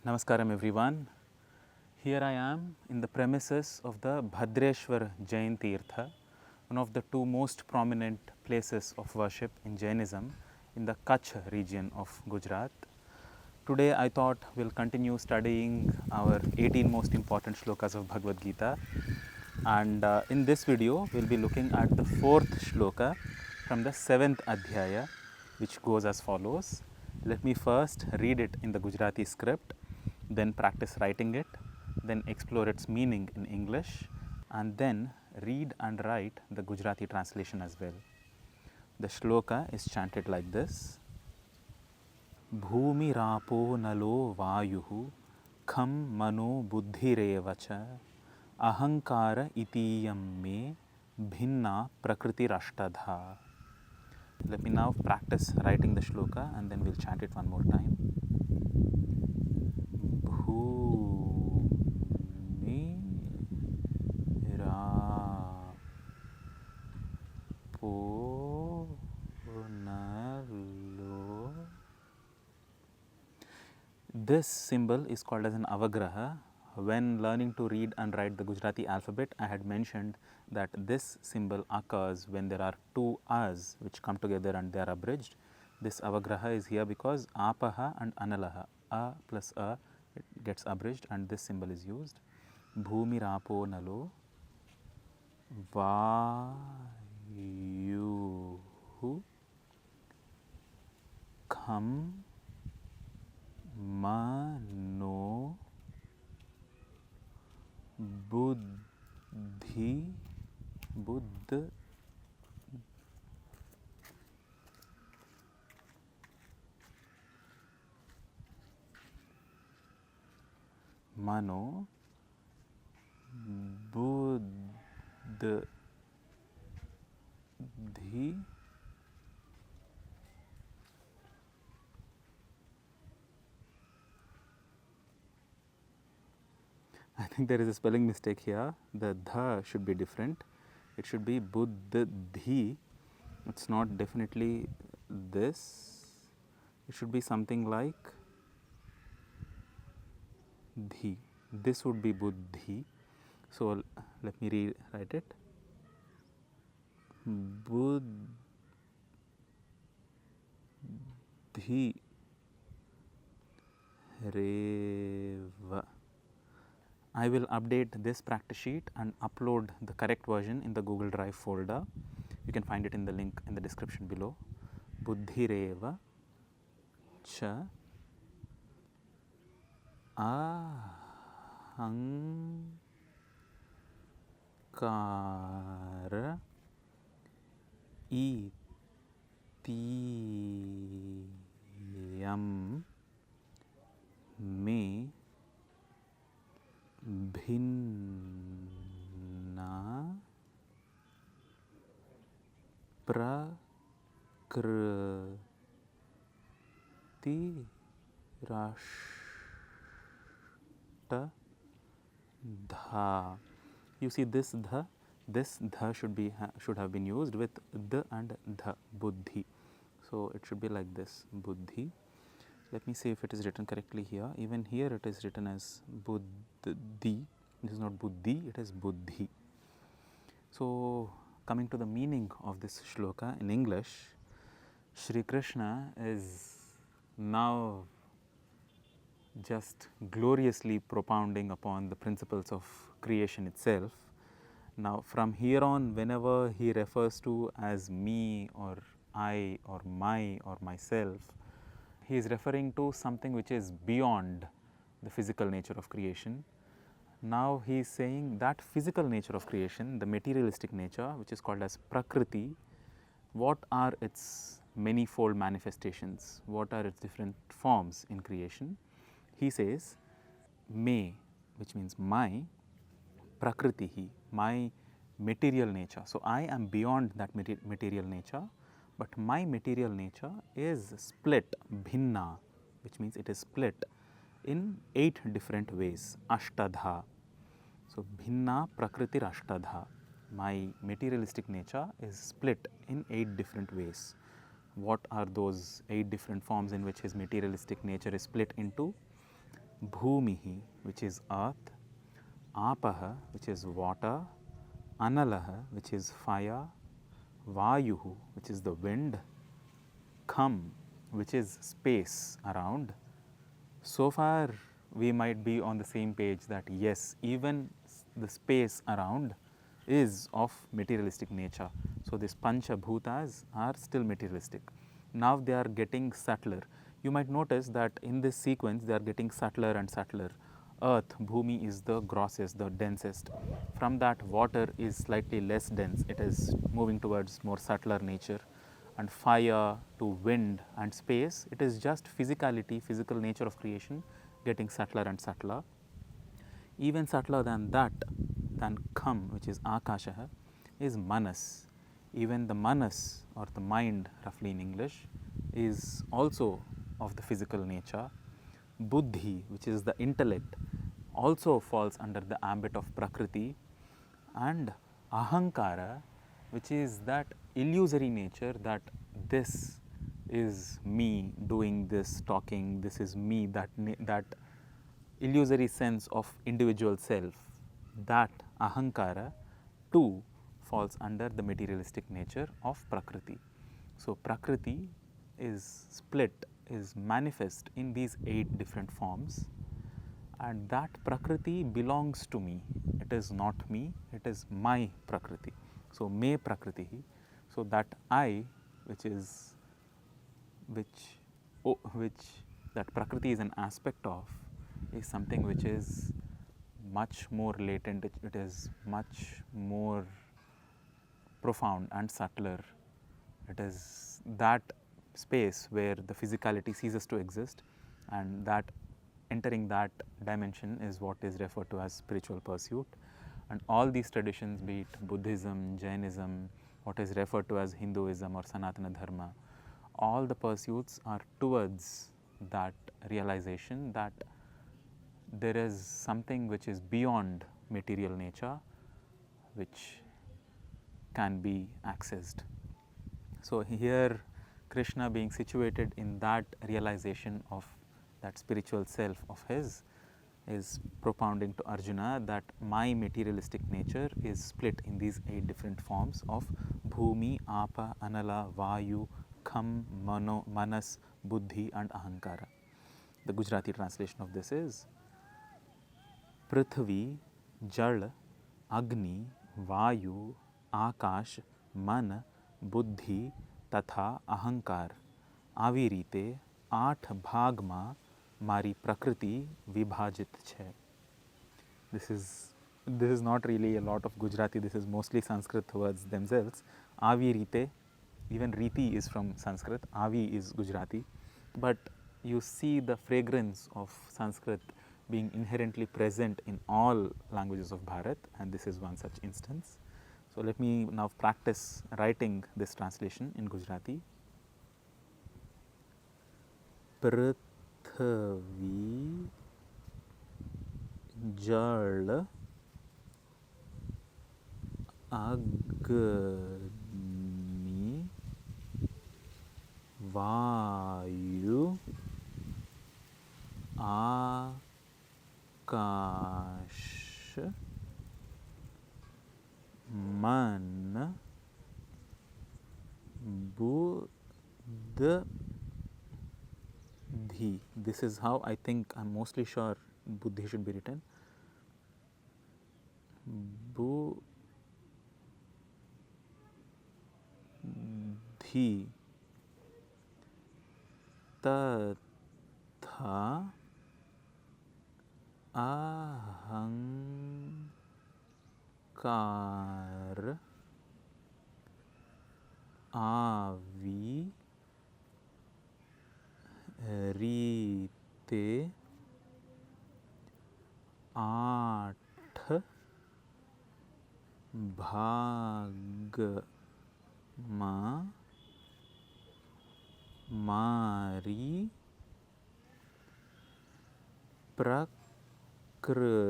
Namaskaram everyone. Here I am in the premises of the Bhadreshwar Jain Tirtha, one of the two most prominent places of worship in Jainism in the Kutch region of Gujarat. Today I thought we'll continue studying our 18 most important shlokas of Bhagavad Gita, and in this video we'll be looking at the 4th shloka from the 7th adhyaya, which goes as follows. Let me first read it in the Gujarati script, then practice writing it, then explore its meaning in English, and then read and write the Gujarati translation as well. The shloka is chanted like this. Bhumirapo nalo vayuhu kham mano buddhirevacha ahankara itiyam me bhinna prakritirashtadha. Let me now practice writing the shloka and then we'll chant it one more time. This symbol is called as an avagraha. When learning to read and write the Gujarati alphabet, I had mentioned that this symbol occurs when there are two as which come together and they are abridged. This avagraha is here because apaha and analaha, a plus a, it gets abridged and this symbol is used. Bhumirapo nalo vayuhu kham mano buddhi mano buddhi I think there is a spelling mistake here. The dha should be different. It should be buddhi. It's not definitely this. It should be something like dhi. This would be buddhi. So let me rewrite it. Buddhi reva. I will update this practice sheet and upload the correct version in the Google Drive folder. You can find it in the link in the description below. Buddhireva cha ahankara itiyam me bhinna prakriti rashtadha. You see this dha should have been used with the and dha, buddhi. So it should be like this, buddhi. Let me see if it is written correctly here. Even here it is written as buddhi. This is not buddhi, it is buddhi. So coming to the meaning of this shloka in English, Shri Krishna is now just gloriously propounding upon the principles of creation itself. Now from here on, whenever he refers to as me or I or my or myself, he is referring to something which is beyond the physical nature of creation. Now he is saying that physical nature of creation, the materialistic nature, which is called as Prakriti, what are its manifold manifestations, what are its different forms in creation. He says, me, which means my, Prakritihi, my material nature. So I am beyond that material nature. But my material nature is split, bhinna, which means it is split in 8 different ways, ashtadha. So bhinna prakritir ashtadha. My materialistic nature is split in 8 different ways. What are those 8 different forms in which his materialistic nature is split into? bhumihi, which is earth, apaha, which is water, analaha, which is fire, vayuhu, which is the wind, kham, which is space around. So far, we might be on the same page that yes, even the space around is of materialistic nature. So, these pancha bhutas are still materialistic. Now, they are getting subtler. You might notice that in this sequence, they are getting subtler and subtler. Earth, bhumi, is the grossest, the densest. From that, water is slightly less dense. It is moving towards more subtler nature. And fire to wind and space, it is just physicality, physical nature of creation getting subtler and subtler. Even subtler than that, than kham, which is akasha, is manas. Even the manas, or the mind roughly in English, is also of the physical nature. Buddhi, which is the intellect, also falls under the ambit of prakriti. And ahankara, which is that illusory nature that this is me doing this, talking, this is me, that illusory sense of individual self, that ahankara too falls under the materialistic nature of prakriti. So, prakriti is split, is manifest in these 8 different forms, and that prakriti belongs to me. It is not me, it is my prakriti. So, me prakriti. So, that I, which is which that prakriti is an aspect of, is something which is much more latent, it is much more profound and subtler. It is that space where the physicality ceases to exist, and that entering that dimension is what is referred to as spiritual pursuit. And all these traditions, be it Buddhism, Jainism, what is referred to as Hinduism or Sanatana Dharma, all the pursuits are towards that realization that there is something which is beyond material nature, which can be accessed. So, here Krishna, being situated in that realization of that spiritual self of his, is propounding to Arjuna that my materialistic nature is split in these 8 different forms of bhumi, apa, anala, vayu, kham, mano, manas, buddhi and ahankara. The Gujarati translation of this is Prithvi, Jal, Agni, Vayu, Akash, Man, Buddhi तथा अहंकार આવી રીતે 8 ભાગમાં મારી પ્રકૃતિ વિભાજિત છે. This is not really a lot of Gujarati, this is mostly Sanskrit words themselves. આવી રીતે, even Riti is from Sanskrit, Avi is Gujarati, but you see the fragrance of Sanskrit being inherently present in all languages of Bharat, and this is one such instance. So, let me now practice writing this translation in Gujarati. Prithvi, Jal, Agni, Vayu, Akash, Man, Buddhi. This is how I think, I am mostly sure Buddhi should be written. Buddhi tatha ahankar avi रीते 8 ભાગમાં મારી પ્રકૃતિ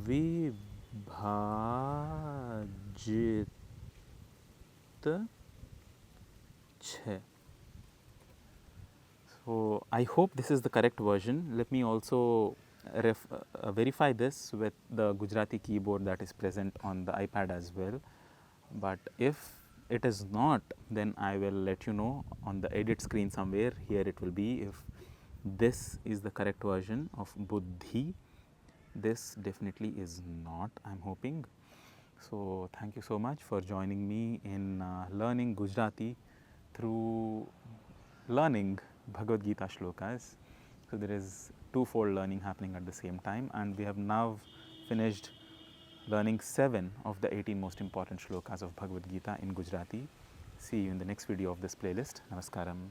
વિભાજિત છે. I hope this is the correct version. Let me also verify this with the Gujarati keyboard that is present on the iPad as well. But if it is not, then I will let you know on the edit screen somewhere. Here it will be if this is the correct version of buddhi. This definitely is not, I am hoping. So, thank you so much for joining me in learning Gujarati through learning Bhagavad Gita shlokas. So, there is twofold learning happening at the same time, and we have now finished learning 7 of the 18 most important shlokas of Bhagavad Gita in Gujarati. See you in the next video of this playlist. Namaskaram.